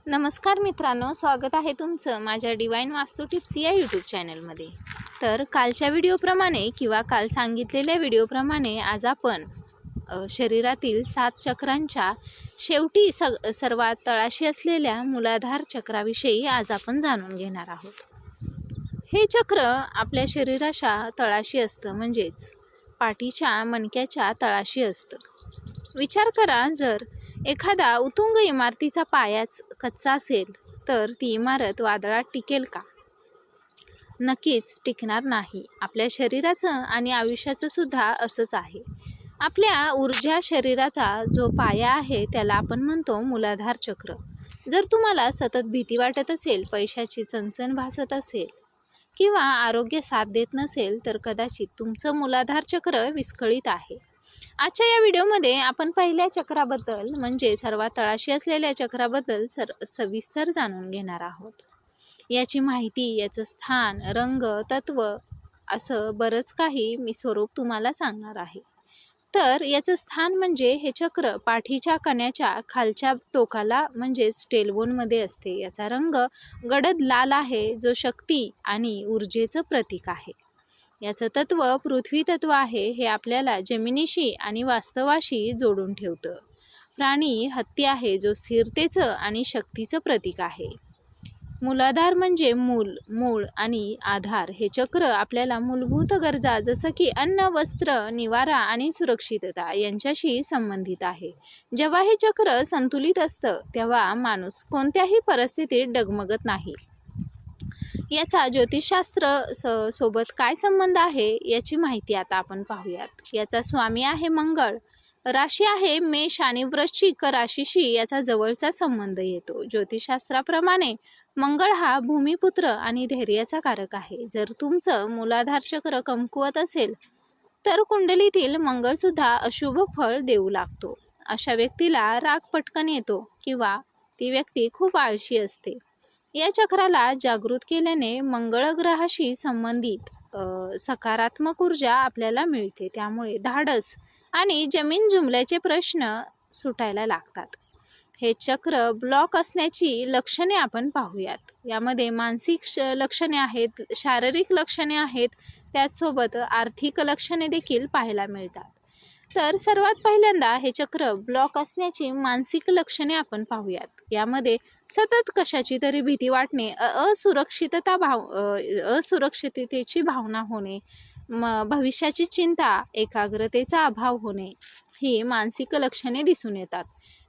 नमस्कार मित्रांनो, स्वागत आहे तुमचं माझ्या डिवाइन वास्तू टिप्स या यूट्यूब चॅनलमध्ये। तर कालच्या व्हिडिओप्रमाणे किंवा काल सांगितलेल्या व्हिडिओप्रमाणे आज आपण शरीरातील 7 चक्रांच्या शेवटी सर्वात तळाशी असलेल्या मूलाधार चक्राविषयी आज आपण जाणून घेणार आहोत। हे चक्र आपल्या शरीराच्या तळाशी असतं, म्हणजेच पाठीच्या मणक्याच्या तळाशी असतं। विचार करा, जर एखादा उतुंग इमारतीचा पायाच कच्चा असेल तर ती इमारत वादळात टिकेल का? नक्कीच टिकणार नाही। आपल्या शरीराचं आणि आयुष्याचं सुद्धा असंच आहे। आपल्या ऊर्जा शरीराचा जो पाया आहे त्याला आपण म्हणतो मूलाधार चक्र। जर तुम्हाला सतत भीती वाटत असेल, पैशाची चणचण भासत असेल किंवा आरोग्य साथ देत नसेल तर कदाचित तुमचं मूलाधार चक्र विस्कळीत आहे। आजच्या या व्हिडिओमध्ये आपण पहिल्या चक्राबद्दल म्हणजे सर्वात तळाशी असलेल्या चक्राबद्दल सविस्तर जाणून घेणार आहोत। याची माहिती, याचं स्थान, रंग, तत्व असं बरंच काही मी स्वरूप तुम्हाला सांगणार आहे। तर याचं स्थान म्हणजे हे चक्र पाठीच्या कण्याच्या खालच्या टोकाला म्हणजेच टेलबोनमध्ये असते। याचा रंग गडद लाल आहे, जो शक्ती आणि ऊर्जेचं प्रतीक आहे। याचं तत्व पृथ्वी तत्व आहे। हे आपल्याला जमिनीशी आणि वास्तवाशी जोडून ठेवतं। प्राणी हत्ती आहे, जो स्थिरतेचं आणि शक्तीचं प्रतीक आहे। मूलाधार म्हणजे मूळ आणि आधार। हे चक्र आपल्याला मूलभूत गरजा जसं की अन्न, वस्त्र, निवारा आणि सुरक्षितता यांच्याशी संबंधित आहे। जेव्हा हे चक्र संतुलित असतं तेव्हा माणूस कोणत्याही परिस्थितीत डगमगत नाही। याचा ज्योतिषशास्त्र सोबत काय संबंध आहे याची माहिती आता आपण पाहूयात। याचा स्वामी आहे मंगळ, राशी आहे मेष आणि वृश्चिक राशीशी याचा जवळचा संबंध येतो। ज्योतिषशास्त्राप्रमाणे मंगळ हा भूमिपुत्र आणि धैर्याचा कारक आहे। जर तुमचं मूलाधार चक्र कमकुवत असेल तर कुंडलीतील मंगळ सुद्धा अशुभ फळ देऊ लागतो। अशा व्यक्तीला राग पटकन येतो किंवा ती व्यक्ती खूप आळशी असते। या चक्राला जागृत केल्याने मंगळ ग्रहाशी संबंधित सकारात्मक ऊर्जा आपल्याला मिळते। त्यामुळे धाडस आणि जमीन जुमल्याचे प्रश्न सुटायला लागतात। हे चक्र ब्लॉक असण्याची लक्षणे आपण पाहूयात। यामध्ये मानसिक लक्षणे आहेत, शारीरिक लक्षणे आहेत, त्याचसोबत आर्थिक लक्षणे देखील पाहायला मिळतात। तर सर्वात पहिल्यांदा हे चक्र ब्लॉक असण्याची मानसिक लक्षणे आपण पाहूयात। यामध्ये सतत कशाची तरी भीती वाटणे, असुरक्षिततेची भावना होणे, भविष्याची चिंता, एकाग्रतेचा अभाव होणे ही मानसिक लक्षणे दिसून येतात।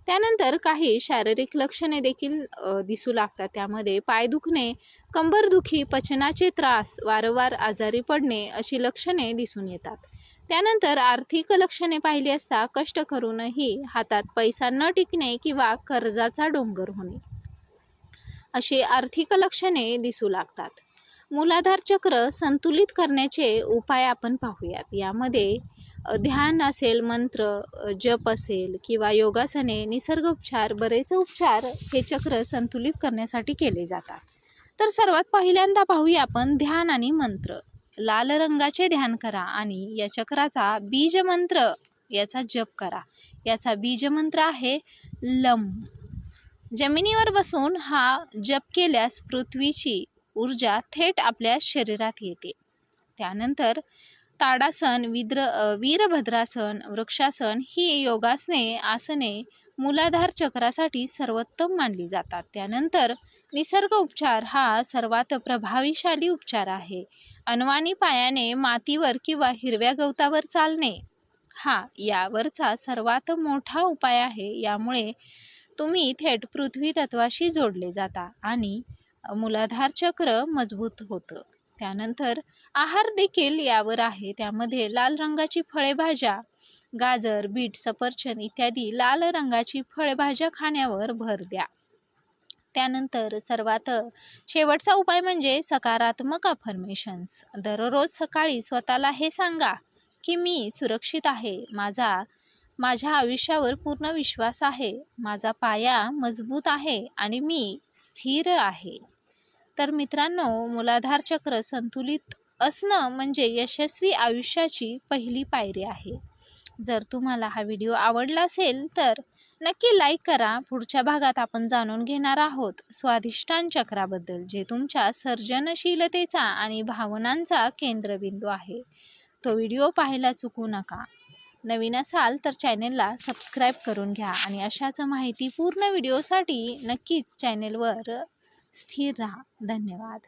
त्यानंतर काही शारीरिक लक्षणे देखील दिसू लागतात। त्यामध्ये पाय दुखणे, कंबरदुखी, पचनाचे त्रास, वारंवार आजारी पडणे अशी लक्षणे दिसून येतात। त्यानंतर आर्थिक लक्षणे पाहिली असता कष्ट करूनही हातात पैसा न टिकणे किंवा कर्जाचा डोंगर होणे अशी आर्थिक लक्षणे दिसू लागतात। मूलाधार चक्र संतुलित करण्याचे उपाय आपण पाहूयात। यामध्ये ध्यान असेल, मंत्र जप असेल किंवा योगासने, निसर्गोपचार, बरेच उपचार हे चक्र संतुलित करण्यासाठी केले जातात। तर सर्वात पहिल्यांदा पाहूया आपण ध्यान आणि मंत्र। लाल रंगाचे ध्यान करा आणि या चक्राचा बीज मंत्र याचा जप करा। याचा बीज मंत्र आहे लम। जमिनीवर बसून हा जप केल्यास पृथ्वीची ऊर्जा थेट आपल्या शरीरात येते। त्यानंतर ताडासन, वीरभद्रासन, वृक्षासन ही योगासने आसने मूलाधार चक्रासाठी सर्वोत्तम मानली जातात। त्यानंतर निसर्ग उपचार हा सर्वात प्रभावीशाली उपचार आहे। अनवाणी पायाने मातीवर किंवा हिरव्या गवतावर चालणे हा यावरचा सर्वात मोठा उपाय आहे। यामुळे तुम्ही थेट पृथ्वी तत्वाशी जोडले जाता आणि मूलाधार चक्र मजबूत होतं। त्यानंतर आहार देखील यावर आहे। त्यामध्ये लाल रंगाची फळे, भाज्या, गाजर, बीट, सफरचंद इत्यादी लाल रंगाची फळभाज्या खाण्यावर भर द्या। त्यानंतर सर्वात शेवटचा उपाय म्हणजे सकारात्मक अफर्मेशन्स। दररोज सकाळी स्वतःला हे सांगा की मी सुरक्षित आहे, माझ्या आयुष्यावर पूर्ण विश्वास आहे, माझा पाया मजबूत आहे आणि मी स्थिर आहे। तर मित्रांनो, मूलाधार चक्र संतुलित असणं म्हणजे यशस्वी आयुष्याची पहिली पायरी आहे। जर तुम्हाला हा व्हिडिओ आवडला असेल तर नक्की लाईक करा. पुढच्या भागात आपण जाणून घेणार आहोत स्वाधिष्ठान चक्राबद्दल, जे तुमच्या सर्जनशीलतेचा आणि भावनांचा केंद्रबिंदू आहे. तो व्हिडिओ पाहायला चुकू नका. नवीन असाल तर चॅनेलला सबस्क्राईब करून घ्या आणि अशाच माहितीपूर्ण व्हिडिओसाठी नक्कीच चॅनेलवर स्थिर राहा. धन्यवाद.